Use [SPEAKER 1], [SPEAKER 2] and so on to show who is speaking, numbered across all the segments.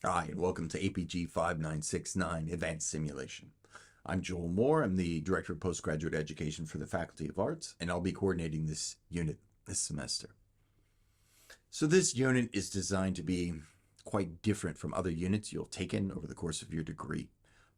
[SPEAKER 1] Hi, and welcome to APG 5969 Advanced Simulation. I'm Joel Moore. I'm the Director of Postgraduate Education for the Faculty of Arts, and I'll be coordinating this unit this semester. So this unit is designed to be quite different from other units you'll taken over the course of your degree.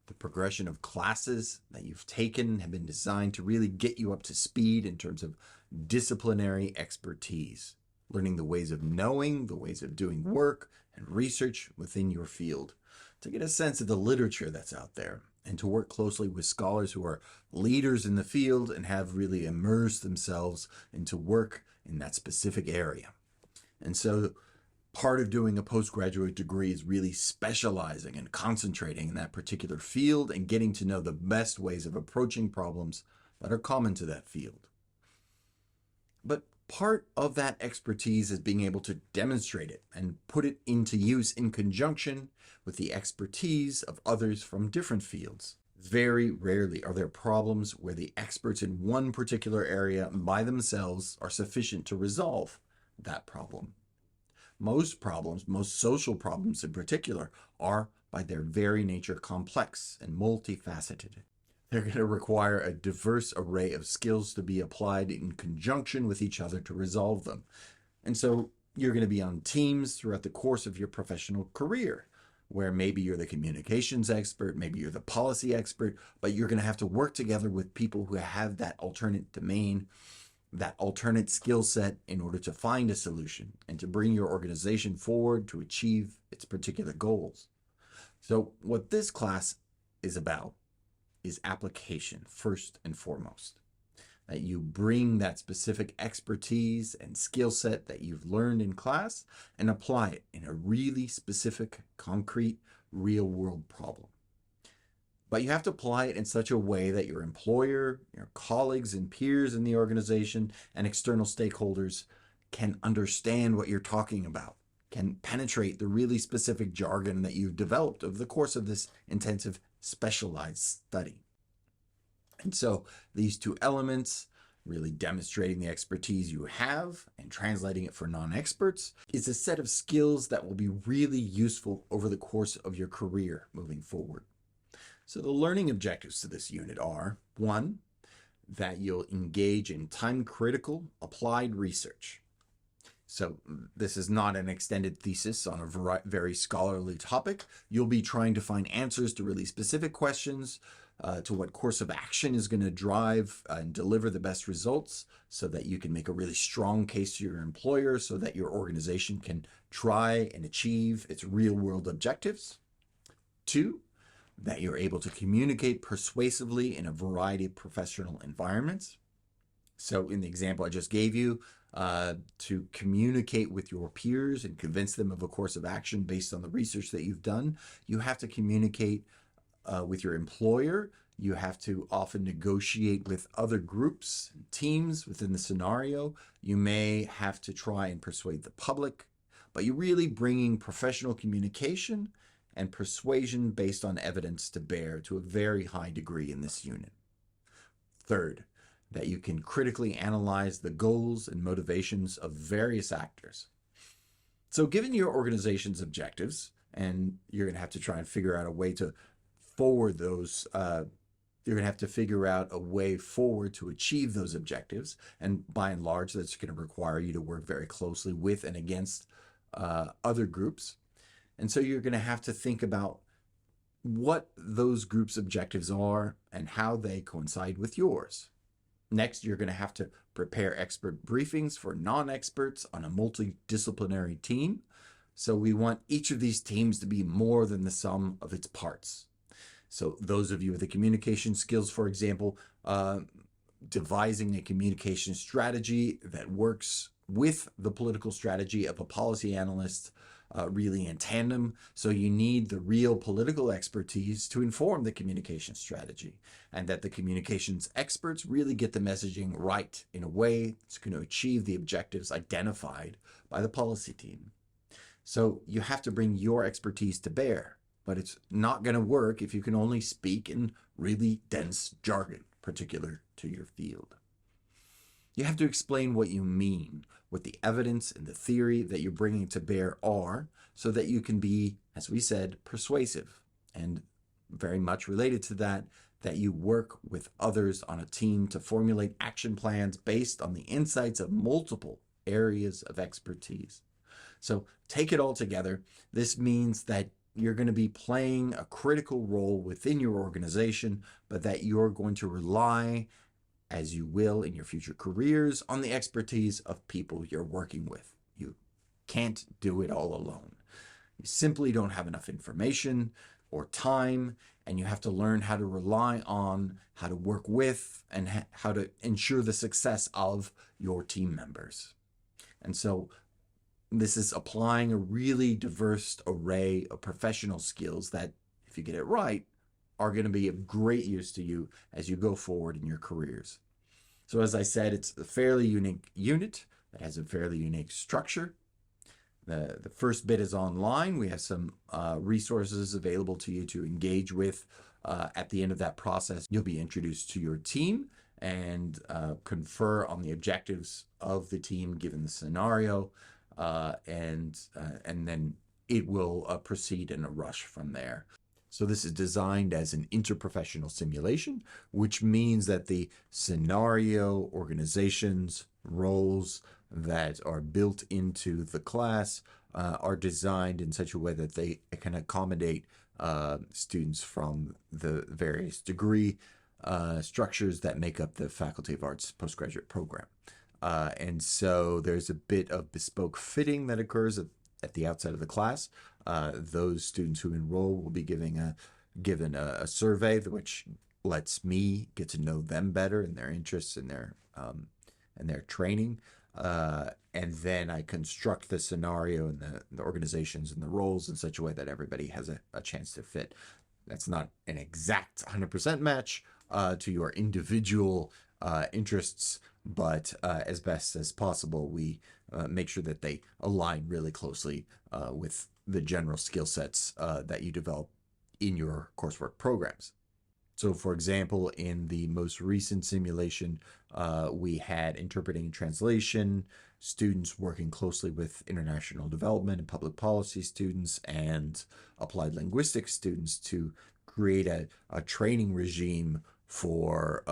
[SPEAKER 1] The progression of classes that you've taken have been designed to really get you up to speed in terms of disciplinary expertise, learning the ways of knowing, the ways of doing work and research within your field, to get a sense of the literature that's out there, and to work closely with scholars who are leaders in the field and have really immersed themselves into work in that specific area. And so part of doing a postgraduate degree is really specializing and concentrating in that particular field and getting to know the best ways of approaching problems that are common to that field. But part of that expertise is being able to demonstrate it and put it into use in conjunction with the expertise of others from different fields. Very rarely are there problems where the experts in one particular area by themselves are sufficient to resolve that problem. Most problems, most social problems in particular, are by their very nature complex and multifaceted. They're going to require a diverse array of skills to be applied in conjunction with each other to resolve them. And so you're going to be on teams throughout the course of your professional career, where maybe you're the communications expert, maybe you're the policy expert, but you're going to have to work together with people who have that alternate domain, that alternate skill set in order to find a solution and to bring your organization forward to achieve its particular goals. So what this class is about is application first and foremost. That you bring that specific expertise and skill set that you've learned in class and apply it in a really specific, concrete, real-world problem. But you have to apply it in such a way that your employer, your colleagues and peers in the organization, and external stakeholders can understand what you're talking about, can penetrate the really specific jargon that you've developed over the course of this intensive specialized study. And so these two elements, really demonstrating the expertise you have and translating it for non-experts, is a set of skills that will be really useful over the course of your career moving forward. So the learning objectives to this unit are, 1, that you'll engage in time-critical applied research. So this is not an extended thesis on a very scholarly topic. You'll be trying to find answers to really specific questions, to what course of action is going to drive and deliver the best results so that you can make a really strong case to your employer so that your organization can try and achieve its real-world objectives. 2, that you're able to communicate persuasively in a variety of professional environments. So in the example I just gave you, to communicate with your peers and convince them of a course of action based on the research that you've done, you have to communicate with your employer. You have to often negotiate with other groups and teams within the scenario. You may have to try and persuade the public, but you're really bringing professional communication and persuasion based on evidence to bear to a very high degree in this unit. 3rd, that you can critically analyze the goals and motivations of various actors. So given your organization's objectives, and you're going to have to try and figure out a way to forward those, you're going to have to figure out a way forward to achieve those objectives. And by and large, that's going to require you to work very closely with and against other groups. And so you're going to have to think about what those groups' objectives are and how they coincide with yours. Next, you're going to have to prepare expert briefings for non-experts on a multidisciplinary team. So we want each of these teams to be more than the sum of its parts. So those of you with the communication skills, for example, devising a communication strategy that works with the political strategy of a policy analyst, really in tandem. So you need the real political expertise to inform the communication strategy, and that the communications experts really get the messaging right in a way that's going to achieve the objectives identified by the policy team. So you have to bring your expertise to bear, but it's not going to work if you can only speak in really dense jargon, particular to your field. You have to explain what you mean what the evidence and the theory that you're bringing to bear are, so that you can be, as we said, persuasive. And very much related to that, that you work with others on a team to formulate action plans based on the insights of multiple areas of expertise. So take it all together. This means that you're going to be playing a critical role within your organization, but that you're going to rely, as you will in your future careers, on the expertise of people you're working with. You can't do it all alone. You simply don't have enough information or time, and you have to learn how to rely on, how to work with, and how to ensure the success of your team members. And so this is applying a really diverse array of professional skills that, if you get it right, are going to be of great use to you as you go forward in your careers. So as I said, it's a fairly unique unit that has a fairly unique structure. The first bit is online. We have some resources available to you to engage with. At the end of that process, you'll be introduced to your team and confer on the objectives of the team given the scenario, and then it will proceed in a rush from there. So this is designed as an interprofessional simulation, which means that the scenario, organizations, roles that are built into the class are designed in such a way that they can accommodate students from the various degree structures that make up the Faculty of Arts postgraduate program. And so there's a bit of bespoke fitting that occurs at the outset of the class. Those students who enroll will be given a survey, which lets me get to know them better and their interests and their training. And then I construct the scenario and the organizations and the roles in such a way that everybody has a chance to fit. That's not an exact 100% match to your individual interests, but as best as possible, we make sure that they align really closely with the general skill sets that you develop in your coursework programs. So for example, in the most recent simulation, we had interpreting and translation students working closely with international development and public policy students and applied linguistics students to create a training regime for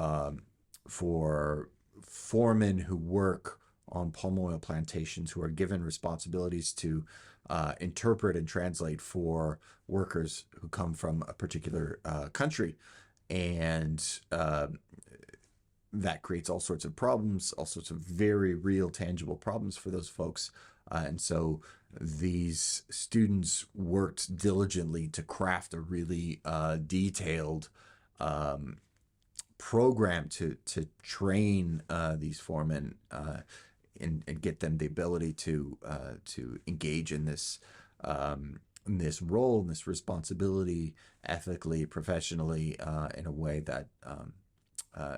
[SPEAKER 1] foremen who work on palm oil plantations, who are given responsibilities to interpret and translate for workers who come from a particular country. And that creates all sorts of problems, all sorts of very real, tangible problems for those folks. And so these students worked diligently to craft a really detailed program to train these foremen and get them the ability to engage in this role, and this responsibility ethically, professionally, in a way that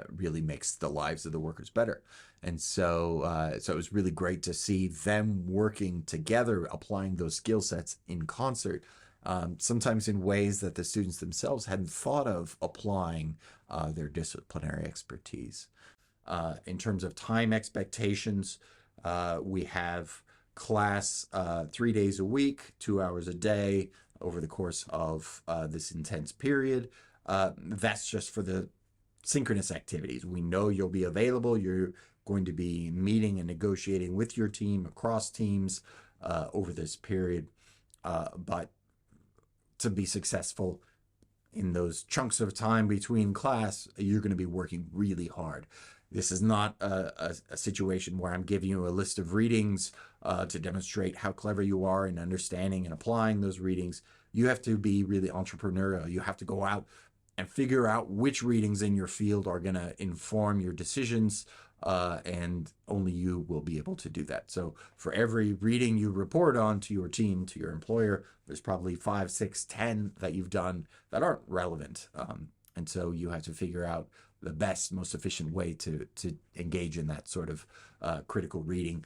[SPEAKER 1] really makes the lives of the workers better. And so it was really great to see them working together, applying those skill sets in concert, sometimes in ways that the students themselves hadn't thought of applying their disciplinary expertise. In terms of time expectations, we have class 3 days a week, 2 hours a day over the course of this intense period. That's just for the synchronous activities. We know you'll be available. You're going to be meeting and negotiating with your team across teams over this period. But to be successful in those chunks of time between class, you're going to be working really hard. This is not a situation where I'm giving you a list of readings to demonstrate how clever you are in understanding and applying those readings. You have to be really entrepreneurial. You have to go out and figure out which readings in your field are going to inform your decisions, and only you will be able to do that. So for every reading you report on to your team, to your employer, there's probably 5, 6, 10 that you've done that aren't relevant. And so you have to figure out the best, most efficient way to engage in that sort of critical reading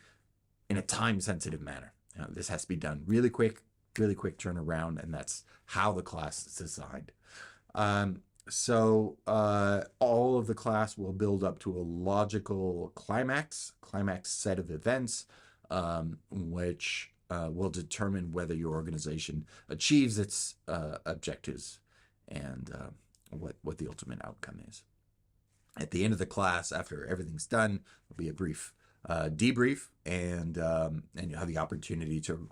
[SPEAKER 1] in a time-sensitive manner. This has to be done really quick turnaround, and that's how the class is designed. So all of the class will build up to a logical climax set of events which will determine whether your organization achieves its objectives and what the ultimate outcome is. At the end of the class, after everything's done, there'll be a brief debrief, and you'll have the opportunity to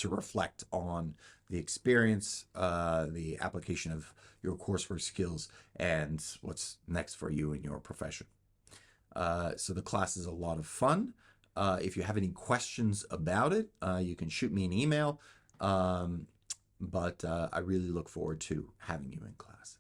[SPEAKER 1] reflect on the experience, the application of your coursework skills, and what's next for you in your profession. So the class is a lot of fun. If you have any questions about it, you can shoot me an email. But I really look forward to having you in class.